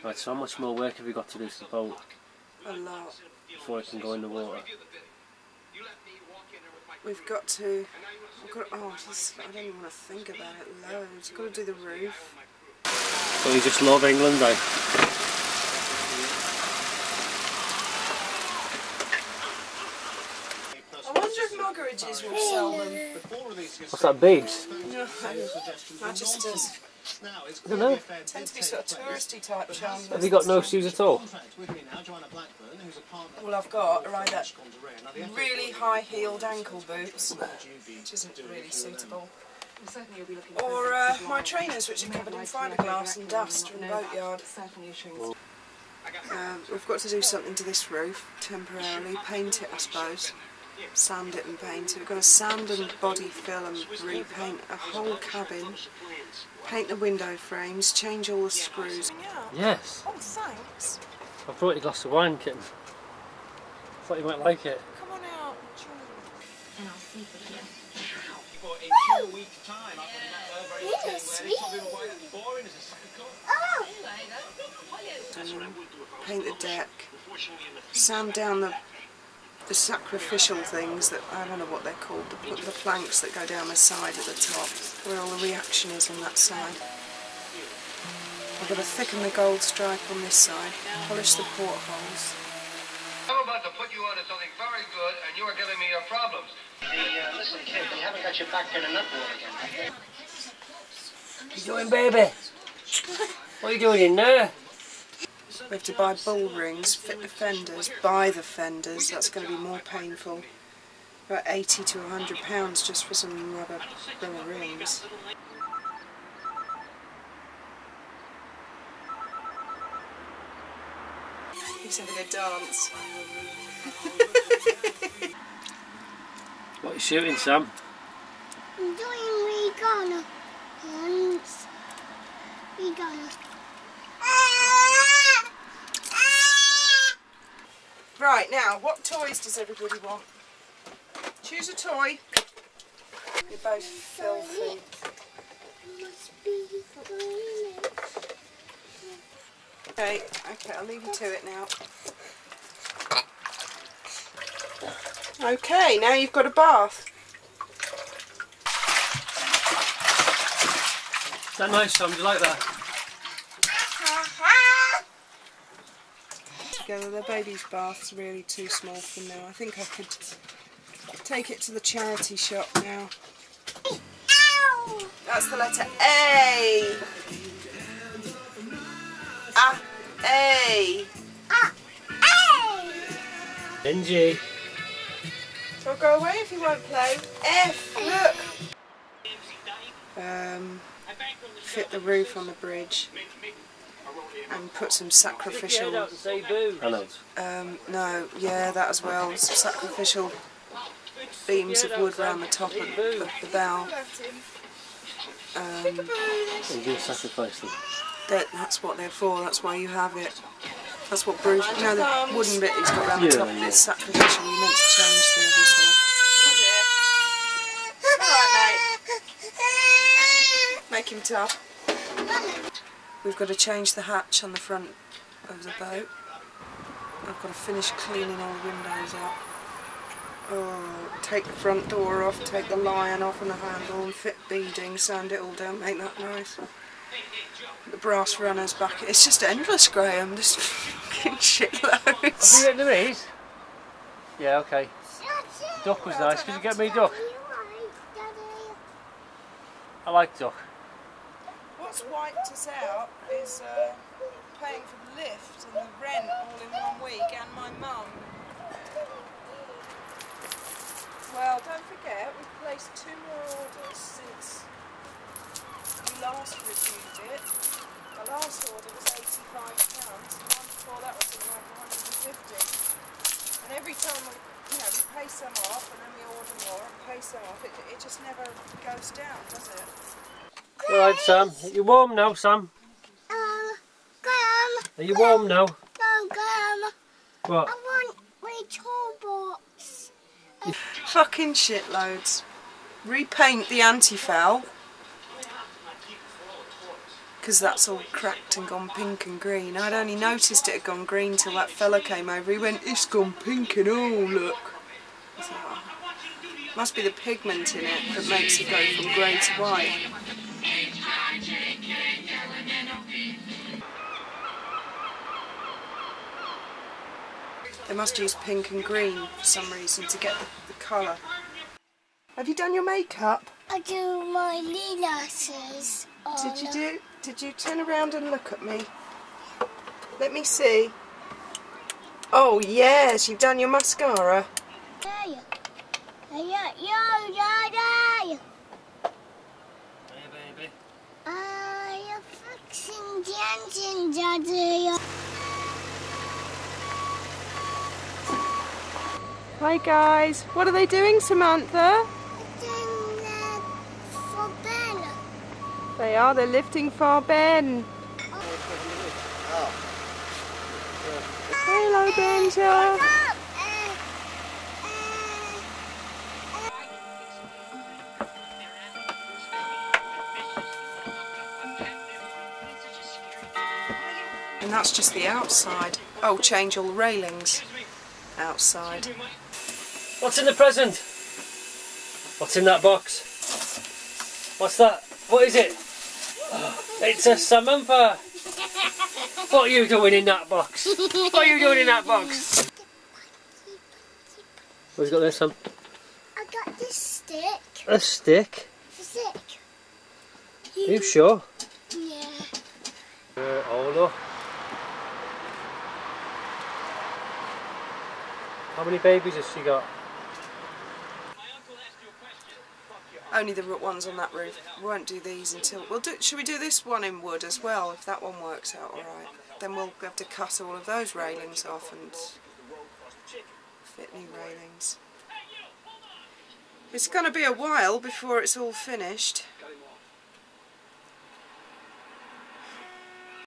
Right, so how much more work have we got to do to the boat? A lot. Before it can go in the water? We've got to... oh, I don't even want to think about it loads. We've got to do the roof. So you just love England, eh? I wonder if Muggeridge's will sell them. What's that, beads? No, Manchester's. I don't know. Tend to be sort of touristy type charms. Have you got no shoes at all? Well, I've got either really high-heeled ankle boots, which isn't really suitable, or my trainers, which are covered in fiberglass and dust from the boatyard. We've got to do something to this roof temporarily, paint it I suppose, sand it and paint it. We're going to sand and body fill and repaint a whole cabin, paint the window frames, change all the screws. Yes. Oh, thanks. I brought you a glass of wine, kitten. I thought you might like it. Come on out. Paint the deck, sand down the sacrificial things that, I don't know what they're called, the planks that go down the side at the top, where all the reaction is on that side. I've got to thicken the gold stripe on this side, polish the portholes. I'm about to put you onto something very good, and you are giving me your problems. Listen, kid, you haven't got your back in a nut again. What are you doing, baby? What are you doing in there? We have to buy bull rings, fit the fenders, buy the fenders. That's going to be more painful. About £80 to £100 just for some rubber rings. He's having a dance. What are you shooting, Sam? I'm doing Regana. Regana. Right, now, what toys does everybody want? Choose a toy. You're both filthy. Okay, I'll leave you to it now. Okay, now you've got a bath. Is that nice, Sam? Do you like that? Together, the baby's bath's really too small for now. I think I could take it to the charity shop now. That's the letter A. A. NG. So go away if you won't play. F. Look. Fit the roof on the bridge. And put some sacrificial... no, yeah, that as well. Some sacrificial beams of wood around the top of the bow. You do sacrifice them. That's what they're for, that's why you have it. That's what Bruce... You know, the wooden bit he's got around the top, it's sacrificial. You meant to change the other side. Alright, mate. Make him tough. We've got to change the hatch on the front of the boat. I've got to finish cleaning all the windows up. Oh, take the front door off, take the lion off and the handle and fit beading, sand it all down, make that nice. The brass runners back. It's just endless, Graham. Just fucking shitloads. Have you getting the these? Yeah, okay. Duck was nice. Could you get me a duck? I like duck. What's wiped us out is paying for the lift and the rent all in 1 week, and my mum. Well, don't forget, we've placed 2 more orders since we last reviewed it. The last order was £85, and the one before that was like 150. And every time we pay some off and then we order more and pay some off, it just never goes down, does it? Alright, Sam. Are you warm now, Sam? Graham. Are you warm now? No, Graham. What? I want my toolbox. Fucking shitloads. Repaint the anti-foul. because that's all cracked and gone pink and green. I'd only noticed it had gone green till that fella came over. He went, "It's gone pink and oh look." I thought, oh, must be the pigment in it that makes it go from grey to white. They must use pink and green for some reason to get the colour. Have you done your makeup? I do my eyelashes. Did you turn around and look at me? Let me see. Oh yes, you've done your mascara. Hey, baby. I'm fixing dancing, Daddy. Hi guys, what are they doing, Samantha? For Ben. They're lifting for Ben. Hello, Benja. And that's just the outside. Oh, change all the railings outside. What's in the present? What's in that box? What's that? What is it? Oh, it's a Samantha. What are you doing in that box? What are you doing in that box? Who's got this, Sam? I got this stick. A stick? Stick. Are you sure? Yeah. Oh look. How many babies has she got? Only the ones on that roof. We won't do these until... Should we do this one in wood as well, if that one works out alright? Then we'll have to cut all of those railings off and fit new railings. It's going to be a while before it's all finished.